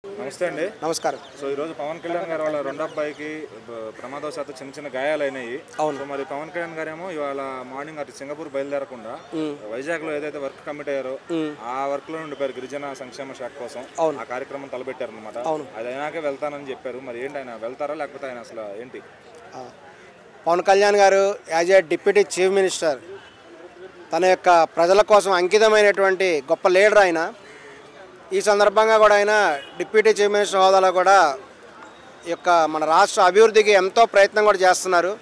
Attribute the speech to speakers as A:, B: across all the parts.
A: నమస్తే అండి.
B: నమస్కారం.
A: సో ఈరోజు పవన్ కళ్యాణ్ గారు వాళ్ళ రెండో అబ్బాయికి ప్రమాదవశాత్తు చిన్న చిన్న గాయాలు అయినాయి. సో మరి పవన్ కళ్యాణ్ గారేమో ఇవాళ మార్నింగ్ అటు సింగపూర్ బయలుదేరకుండా వైజాగ్ లో ఏదైతే వర్క్ కమిట్ అయ్యారో ఆ వర్క్ లో ఉండిపోయారు గిరిజన సంక్షేమ శాఖ కోసం. ఆ కార్యక్రమం తలపెట్టారు అనమాట. అది అయినాకే వెళ్తానని చెప్పారు. మరి ఏంటి, ఆయన వెళ్తారా లేకపోతే ఆయన అసలు ఏంటి?
B: పవన్ కళ్యాణ్ గారు as a deputy chief minister తన యొక్క ప్రజల కోసం అంకితమైనటువంటి గొప్ప లీడర్ ఆయన. ఈ సందర్భంగా కూడా ఆయన డిప్యూటీ చీఫ్ మినిస్టర్ హోదాలో కూడా ఈ యొక్క మన రాష్ట్ర అభివృద్ధికి ఎంతో ప్రయత్నం కూడా చేస్తున్నారు.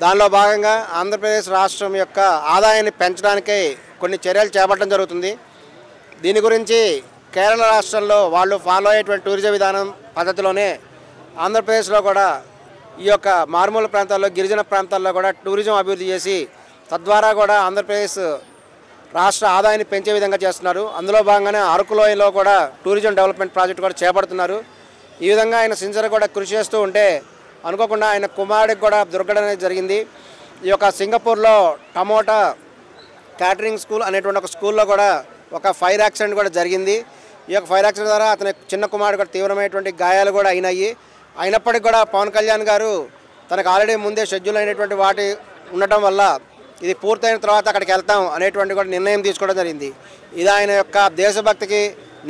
B: దానిలో భాగంగా ఆంధ్రప్రదేశ్ రాష్ట్రం యొక్క ఆదాయాన్ని పెంచడానికి కొన్ని చర్యలు చేపట్టడం జరుగుతుంది. దీని గురించి కేరళ రాష్ట్రంలో వాళ్ళు ఫాలో అయ్యేటువంటి టూరిజం విధానం పద్ధతిలోనే ఆంధ్రప్రదేశ్లో కూడా ఈ యొక్క మారుమూల ప్రాంతాల్లో గిరిజన ప్రాంతాల్లో కూడా టూరిజం అభివృద్ధి చేసి తద్వారా కూడా ఆంధ్రప్రదేశ్ రాష్ట్ర ఆదాయాన్ని పెంచే విధంగా చేస్తున్నారు. అందులో భాగంగానే అరకులోయలో కూడా టూరిజం డెవలప్మెంట్ ప్రాజెక్ట్ కూడా చేపడుతున్నారు. ఈ విధంగా ఆయన సిన్సియర్ కూడా కృషి చేస్తూ ఉంటే అనుకోకుండా ఆయన కుమారుడికి కూడా దుర్ఘటన అనేది జరిగింది. ఈ యొక్క సింగపూర్లో టమోటా క్యాటరింగ్ స్కూల్ అనేటువంటి ఒక స్కూల్లో కూడా ఒక ఫైర్ యాక్సిడెంట్ కూడా జరిగింది. ఈ యొక్క ఫైర్ యాక్సిడెంట్ ద్వారా అతని చిన్న కుమారుడు కూడా తీవ్రమైనటువంటి గాయాలు కూడా అయినాయి. అయినప్పటికీ కూడా పవన్ కళ్యాణ్ గారు తనకు ఆల్రెడీ ముందే షెడ్యూల్ అయినటువంటి వాటి ఉండటం వల్ల ఇది పూర్తయిన తర్వాత అక్కడికి వెళ్తాం అనేటువంటి కూడా నిర్ణయం తీసుకోవడం జరిగింది. ఇది ఆయన యొక్క దేశభక్తికి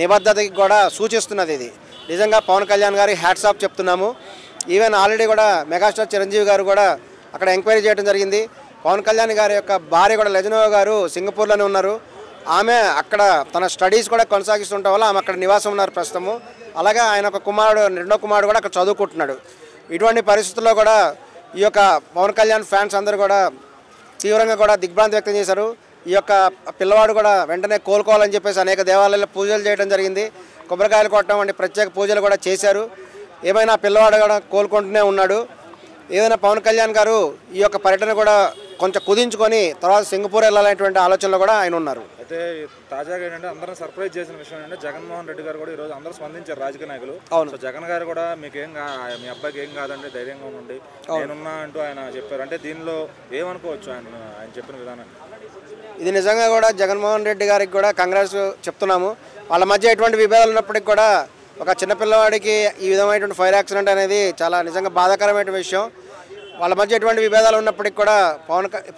B: నిబద్ధతకి కూడా సూచిస్తున్నది. ఇది నిజంగా పవన్ కళ్యాణ్ గారి హ్యాట్స్ ఆఫ్ చెప్తున్నాము. ఈవెన్ ఆల్రెడీ కూడా మెగాస్టార్ చిరంజీవి గారు కూడా అక్కడ ఎంక్వైరీ చేయడం జరిగింది. పవన్ కళ్యాణ్ గారి యొక్క భార్య కూడా లెజనోవా గారు సింగపూర్లోనే ఉన్నారు. ఆమె అక్కడ తన స్టడీస్ కూడా కొనసాగిస్తుండటం వల్ల ఆమె అక్కడ నివాసం ఉన్నారు ప్రస్తుతము. అలాగే ఆయన ఒక కుమారుడు, రెండో కుమారుడు కూడా అక్కడ చదువుకుంటున్నాడు. ఇటువంటి పరిస్థితుల్లో కూడా ఈ యొక్క పవన్ కళ్యాణ్ ఫ్యాన్స్ అందరూ కూడా తీవ్రంగా కూడా దిగ్భ్రాంతి వ్యక్తం చేశారు. ఈ యొక్క పిల్లవాడు కూడా వెంటనే కోలుకోవాలని చెప్పేసి అనేక దేవాలయాల్లో పూజలు చేయడం జరిగింది. కొబ్బరికాయలు కొట్టడం వంటి ప్రత్యేక పూజలు కూడా చేశారు. ఏమైనా పిల్లవాడు కూడా కోలుకుంటూనే ఉన్నాడు. ఏదైనా పవన్ కళ్యాణ్ గారు ఈ యొక్క పర్యటన కూడా కొంచెం కుదించుకొని తర్వాత సింగపూర్ వెళ్ళాలనేటువంటి ఆలోచనలో కూడా ఆయన ఉన్నారు.
A: అయితే తాజాగా ఏంటంటే అందరం సర్ప్రైజ్ చేసిన విషయం ఏంటంటే జగన్మోహన్ రెడ్డి గారు కూడా ఈరోజు అందరూ స్పందించారు, రాజకీయ నాయకులు. సో జగన్ గారు కూడా మీ అబ్బాయికి ఏం కాదండి, ధైర్యంగా ఉండండి, నేనున్నా అంటూ ఆయన చెప్పారు. అంటే దీనిలో ఏమనుకోవచ్చు ఆయన చెప్పిన విధానం?
B: ఇది నిజంగా కూడా జగన్మోహన్ రెడ్డి గారికి కూడా కంగ్రాట్స్ చెప్తున్నాము. వాళ్ళ మధ్య ఎటువంటి విభేదాలు ఉన్నప్పటికీ కూడా ఒక చిన్నపిల్లవాడికి ఈ విధమైనటువంటి ఫైర్ యాక్సిడెంట్ అనేది చాలా నిజంగా బాధాకరమైన విషయం. వాళ్ళ మధ్య ఎటువంటి విభేదాలు ఉన్నప్పటికీ కూడా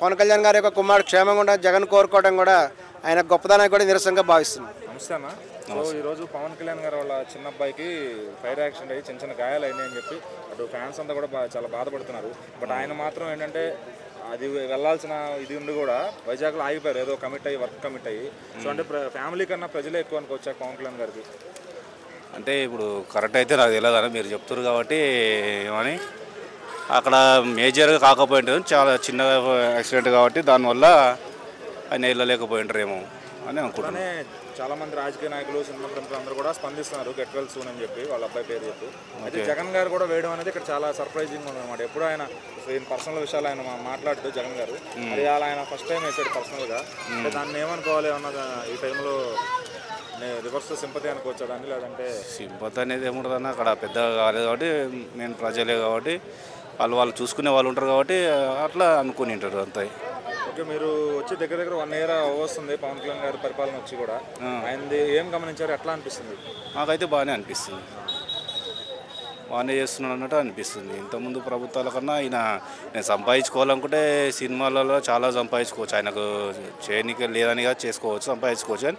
B: పవన్ కళ్యాణ్ గారి యొక్క కుమారుడు క్షేమంగా ఉండాలి జగన్ కోరుకోవడం కూడా ఆయన గొప్పదనాన్ని కూడా నిరసనగా భావిస్తున్నాం.
A: నమస్తే అన్న. సో ఈరోజు పవన్ కళ్యాణ్ గారు వాళ్ళ చిన్న అబ్బాయికి ఫైర్ యాక్సిడెంట్ అయ్యి చిన్న చిన్న గాయాలు అయినాయి అని చెప్పి అటు ఫ్యాన్స్ అంతా కూడా చాలా బాధపడుతున్నారు. బట్ ఆయన మాత్రం ఏంటంటే అది వెళ్ళాల్సిన ఇది ఉండి కూడా వైజాగ్లో ఆగిపోయారు, ఏదో కమిట్ అయ్యి వర్క్ కమిట్ అయ్యి. సో అంటే ఫ్యామిలీ కన్నా ప్రజలే ఎక్కువ అనుకోవచ్చా పవన్ కళ్యాణ్ గారికి?
C: అంటే ఇప్పుడు కరెక్ట్ అయితే నాకు తెలియదు అని మీరు చెప్తారు కాబట్టి ఏమని అక్కడ మేజర్గా కాకపోయింటారు, చాలా చిన్న యాక్సిడెంట్ కాబట్టి దానివల్ల ఆయన వెళ్ళలేకపోయింటారేమో అని అనుకుంటున్నాను.
A: చాలా మంది రాజకీయ నాయకులు, సినిమా ప్రముఖులు అందరూ కూడా స్పందిస్తున్నారు గెట్ వెల్ సూన్ అని చెప్పి వాళ్ళ అబ్బాయి పేరు చెప్పి. అయితే జగన్ గారు కూడా వేయడం అనేది ఇక్కడ చాలా సర్ప్రైజింగ్ ఉంది అనమాట. ఎప్పుడు ఆయన పర్సనల్ విషయాలు ఆయన మాట్లాడుతూ జగన్ గారు అది ఆయన ఫస్ట్ టైం వేసాడు పర్సనల్గా. అంటే దాన్ని ఏమనుకోవాలి అన్న ఈ టైంలో రివర్స్ సింపతి అనుకోవచ్చా దాన్ని? లేదంటే
C: సింపతి అనేది ఏముంటుందన్న, అక్కడ పెద్దగా కాలేదు కాబట్టి నేను ప్రజలే కాబట్టి వాళ్ళు చూసుకునే వాళ్ళు ఉంటారు కాబట్టి అట్లా అనుకుని ఉంటారు అంతే.
A: ఓకే, మీరు వచ్చి దగ్గర 1 year వస్తుంది పవన్ కళ్యాణ్ గారి పరిపాలన వచ్చి కూడా, ఆయనది ఏం గమనించారు, ఎట్లా అనిపిస్తుంది?
C: నాకైతే బాగానే అనిపిస్తుంది, బాగానే చేస్తున్నాడు అన్నట్టు అనిపిస్తుంది. ఇంతకుముందు ప్రభుత్వాల కన్నా నేను సంపాదించుకోవాలనుకుంటే సినిమాలలో చాలా సంపాదించుకోవచ్చు, ఆయనకు చేయనికి లేదని కాదు చేసుకోవచ్చు, సంపాదించుకోవచ్చు. అని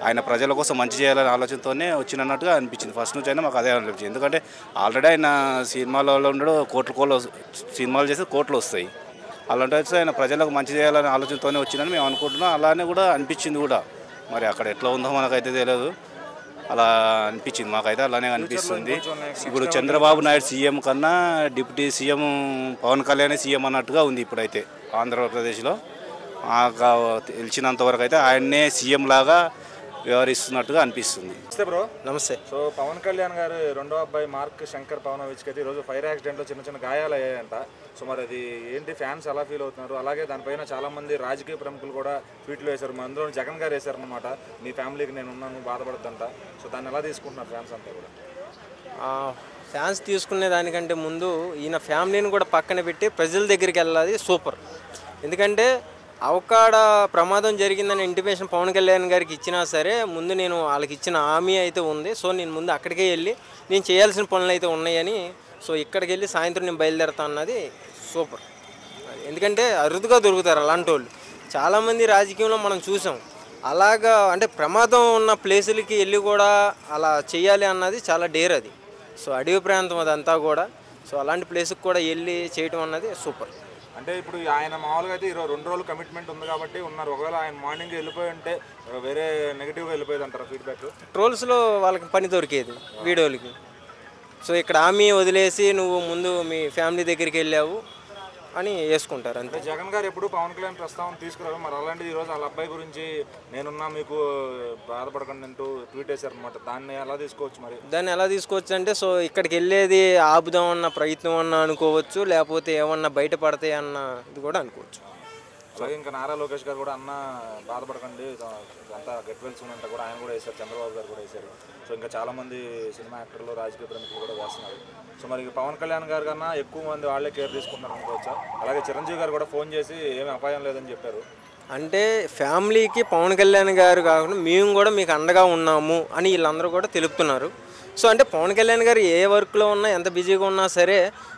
C: ఆయన ప్రజల కోసం మంచి చేయాలనే ఆలోచనతోనే వచ్చినట్టుగా అనిపించింది. ఫస్ట్ నుంచి అయినా మాకు అదే అనిపించింది. ఎందుకంటే ఆల్రెడీ ఆయన సినిమాలలో ఉండడు, కోట్లు సినిమాలు చేస్తే కోట్లు వస్తాయి. అలాంటి వచ్చి ఆయన ప్రజలకు మంచి చేయాలనే ఆలోచనతోనే వచ్చిందని మేము అనుకుంటున్నాం. అలానే కూడా అనిపించింది కూడా. మరి అక్కడ ఎట్లా ఉందో మనకైతే తెలియదు, అలా అనిపించింది మాకైతే, అలానే అనిపిస్తుంది. ఇప్పుడు చంద్రబాబు నాయుడు సీఎం కన్నా deputy CM Pawan Kalyan CM అన్నట్టుగా ఉంది ఇప్పుడైతే ఆంధ్రప్రదేశ్లో. తెలిసినంత వరకు అయితే ఆయన్నే సీఎం లాగా వ్యవహరిస్తున్నట్టుగా అనిపిస్తుంది.
A: నమస్తే బ్రో.
B: నమస్తే.
A: సో పవన్ కళ్యాణ్ గారు రెండో అబ్బాయి మార్క్ శంకర్ పవనోవిచ్కి అయితే ఈరోజు ఫైర్ యాక్సిడెంట్లో చిన్న చిన్న గాయాలు అయ్యాయంట. సో మరి అది ఏంటి, ఫ్యాన్స్ ఎలా ఫీల్ అవుతున్నారు? అలాగే దానిపైన చాలామంది రాజకీయ ప్రముఖులు కూడా ట్వీట్లు వేశారు, అందులో జగన్ గారు వేశారనమాట, మీ ఫ్యామిలీకి నేను ఉన్నాను బాధపడద్దంట. సో దాన్ని ఎలా తీసుకుంటున్నారు ఫ్యాన్స్ అంతా కూడా?
D: ఫ్యాన్స్ తీసుకునే దానికంటే ముందు ఈయన ఫ్యామిలీని కూడా పక్కన పెట్టి ప్రజల దగ్గరికి వెళ్ళాలి సూపర్. ఎందుకంటే అవకాడ ప్రమాదం జరిగిందని ఇంటిమేషన్ పవన్ కళ్యాణ్ గారికి ఇచ్చినా సరే ముందు నేను వాళ్ళకి ఇచ్చిన హామీ అయితే ఉంది. సో నేను ముందు అక్కడికే వెళ్ళి నేను చేయాల్సిన పనులు అయితే ఉన్నాయని సో ఇక్కడికి వెళ్ళి సాయంత్రం నేను బయలుదేరుతా అన్నది సూపర్. ఎందుకంటే అరుదుగా దొరుకుతారు అలాంటి వాళ్ళు. చాలామంది రాజకీయంలో మనం చూసాం. అలాగా అంటే ప్రమాదం ఉన్న ప్లేసులకి వెళ్ళి కూడా అలా చేయాలి అన్నది చాలా డేర్ అది. సో అడవి ప్రాంతం అదంతా కూడా. సో అలాంటి ప్లేస్కి కూడా వెళ్ళి చేయటం అన్నది సూపర్.
A: అంటే ఇప్పుడు ఆయన మామూలుగా అయితే 2 రోజులు కమిట్మెంట్ ఉంది కాబట్టి ఉన్నారు. ఒకవేళ ఆయన మార్నింగ్ వెళ్ళిపోయి ఉంటే వేరే నెగిటివ్గా వెళ్ళిపోయేది అంటారు ఫీడ్బ్యాక్.
D: ట్రోల్స్లో వాళ్ళకి పని దొరికేది వీడియోలకి. సో ఇక్కడ హామీ వదిలేసి నువ్వు ముందు మీ ఫ్యామిలీ దగ్గరికి వెళ్ళావు అని వేసుకుంటారు అంతే.
A: జగన్ గారు ఎప్పుడు పవన్ కళ్యాణ్ ప్రస్తావన తీసుకురావు. మరి అలాంటిది ఈరోజు వాళ్ళ అబ్బాయి గురించి నేనున్నా మీకు బాధపడకండి అంటూ ట్వీట్ చేశారు అనమాట. దాన్ని ఎలా తీసుకోవచ్చు? మరి
D: దాన్ని ఎలా తీసుకోవచ్చు అంటే సో ఇక్కడికి వెళ్ళేది ఆపుదాం అన్న ప్రయత్నం అన్న అనుకోవచ్చు, లేకపోతే ఏమన్నా బయటపడతాయి అన్న ఇది కూడా అనుకోవచ్చు.
A: అలాగే ఇంకా నారా లోకేష్ గారు కూడా అన్న బాధపడకండి అంతా గెట్ వెల్ సూన్ అంటే కూడా ఆయన కూడా వేశారు. చంద్రబాబు గారు కూడా వేశారు. సో ఇంకా చాలామంది సినిమా యాక్టర్లు రాజకీయ ప్రముఖులు కూడా వేస్తున్నారు. సో మరి పవన్ కళ్యాణ్ గారు కన్నా ఎక్కువ మంది వాళ్ళే కేర్ తీసుకుంటున్నారు అనుకోవచ్చా? అలాగే చిరంజీవి గారు కూడా ఫోన్ చేసి ఏమీ అపాయం లేదని చెప్పారు.
D: అంటే ఫ్యామిలీకి పవన్ కళ్యాణ్ గారు కాకుండా మేము కూడా మీకు అండగా ఉన్నాము అని వీళ్ళందరూ కూడా తెలుపుతున్నారు. సో అంటే పవన్ కళ్యాణ్ గారు ఏ వర్క్లో ఉన్నా ఎంత బిజీగా ఉన్నా సరే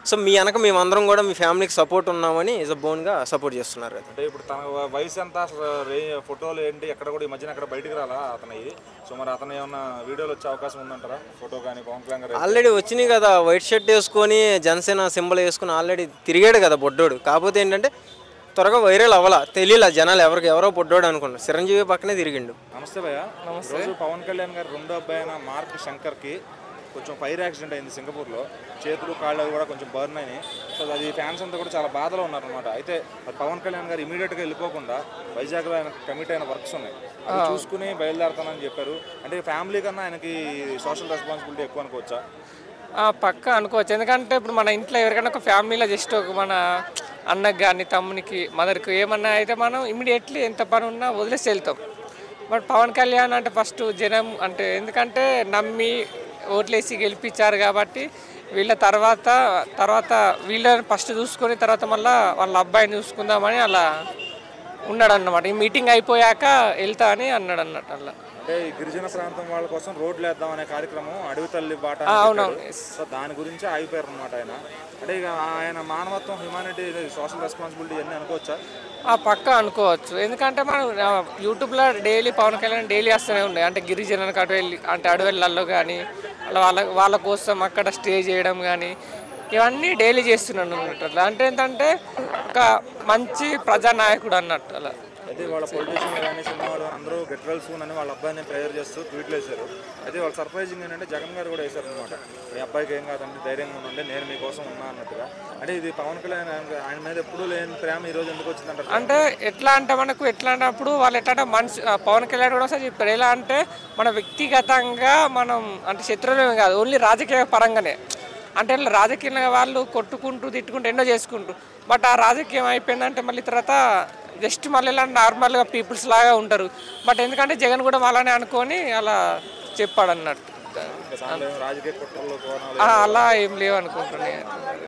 D: సో మీ వెనక మేమందరం కూడా మీ ఫ్యామిలీకి సపోర్ట్ ఉన్నామని ఇస్ అ బోన్గా సపోర్ట్ చేస్తున్నారు.
A: అంటే ఇప్పుడు తన వయసు ఎంత, ఫోటోలు ఏంటి, ఎక్కడ కూడా ఈ మధ్యన ఎక్కడ బయటకు రాలా అతనికి. సో మరి అతను ఏమన్నా వీడియోలు వచ్చే అవకాశం ఉందంటారా? ఫోటో కానీ పవన్ కళ్యాణ్ గారు
D: ఆల్రెడీ వచ్చినాయి కదా, వైట్ షర్ట్ వేసుకొని జనసేన సింబల్ వేసుకొని ఆల్రెడీ తిరిగాడు కదా బొడ్డోడు. కాకపోతే ఏంటంటే త్వరగా వైరల్ అవ్వాలా తెలియలా జనాలు ఎవరో బొడ్డోడు అనుకున్నారు. చిరంజీవి పక్కనే తిరిగిండు.
A: నమస్తే భయ్య. ఈరోజు పవన్ కళ్యాణ్ గారు రెండో అబ్బాయి అయిన మార్క్ శంకర్కి కొంచెం ఫైర్ యాక్సిడెంట్ అయింది సింగపూర్లో. చేతులు కాళ్ళు కూడా కొంచెం బర్న్ అయినాయి. సో అది ఫ్యాన్స్ అంతా కూడా చాలా బాధలో ఉన్నారనమాట. అయితే పవన్ కళ్యాణ్ గారు ఇమీడియట్గా వెళ్ళిపోకుండా వైజాగ్లో ఆయన కమిట్ అయిన వర్క్స్ ఉన్నాయి, అది చూసుకుని బయలుదేరుతానని చెప్పారు. అంటే ఫ్యామిలీ కన్నా ఆయనకి సోషల్ రెస్పాన్సిబిలిటీ ఎక్కువ అనుకోవచ్చా?
E: పక్కా అనుకోవచ్చు. ఎందుకంటే ఇప్పుడు మన ఇంట్లో ఎవరికైనా ఒక ఫ్యామిలీలో జస్ట్ ఒక మన అన్నకి కానీ తమ్మునికి మదర్కి ఏమన్నా అయితే మనం ఇమీడియట్లీ ఎంత పని ఉన్నా వదిలేసి వెళ్తాం. బట్ పవన్ కళ్యాణ్ అంటే ఫస్ట్ జనం అంటే ఎందుకంటే నమ్మి ఓట్లేసి గెలిపించారు కాబట్టి వీళ్ళ తర్వాత వీళ్ళని ఫస్ట్ చూసుకొని తర్వాత మళ్ళీ వాళ్ళ అబ్బాయిని చూసుకుందామని అలా ఉన్నాడు అన్నమాట. ఈ మీటింగ్ అయిపోయాక వెళ్తా అని అన్నాడు అన్నట్టు. అలా
A: అంటే ఈ గిరిజన ప్రాంతం వాళ్ళ కోసం రోడ్లు వేద్దాం అనే కార్యక్రమం అడవి తల్లి బాట.
E: అవునవును.
A: సో దాని గురించి ఆగిపోయారు అనమాట ఆయన. అంటే ఇక ఆయన మానవత్వం, హ్యుమానిటీ, సోషల్ రెస్పాన్సిబిలిటీ అన్నీ అనుకోవచ్చా?
E: పక్కా అనుకోవచ్చు. ఎందుకంటే మనం యూట్యూబ్లో డైలీ పవన్ కళ్యాణ్ డైలీ వస్తూనే ఉన్నాయి. అంటే గిరిజనులకు అడవులలో కానీ వాళ్ళ కోసం అక్కడ స్టే చేయడం కానీ ఇవన్నీ డైలీ చేస్తున్నాడు అన్నట్టు. అట్లా అంటే ఏంటంటే ఒక మంచి ప్రజానాయకుడు అన్నట్టు. అలా
A: అయితే వాళ్ళ పొలిటీషియన్లు కానీ సినిమా వాళ్ళు అందరూ గెట్ వెల్ సూన్ అని వాళ్ళ అబ్బాయిని ప్రేయర్ చేస్తూ ట్వీట్లు వేశారు. అయితే వాళ్ళు సర్ప్రైజింగ్ ఏంటంటే జగన్ గారు కూడా వేశారు అనమాట. మీ అబ్బాయికి ఏం కాదంటే ధైర్యంగా ఉండండి, నేను మీకోసం ఉన్నా అన్నట్టుగా. అంటే ఇది పవన్ కళ్యాణ్ ఆయన మీద ఎప్పుడూ లేని ప్రేమ ఈరోజు ఎందుకు వచ్చిందంటారు?
E: అంటే ఎట్లా అంటే మనకు ఎట్లా అన్నప్పుడు వాళ్ళు ఎట్లా అంటే మనిషి పవన్ కళ్యాణ్ కూడా ఒకసారి చెప్పారు. ఎలా అంటే మన వ్యక్తిగతంగా మనం అంటే శత్రువులేమే కాదు, ఓన్లీ రాజకీయ పరంగానే. అంటే రాజకీయంగా వాళ్ళు కొట్టుకుంటూ తిట్టుకుంటూ ఎన్నో చేసుకుంటూ బట్ ఆ రాజకీయం అయిపోయిందంటే మళ్ళీ తర్వాత జస్ట్ మళ్ళీ ఇలా నార్మల్గా పీపుల్స్ లాగా ఉంటారు. బట్ ఎందుకంటే జగన్ కూడా అలానే అనుకొని అలా చెప్పాడు అన్నట్టు.
A: రాజకీయ కుట్రలు
E: అలా ఏం లేవు అనుకుంటున్నాను.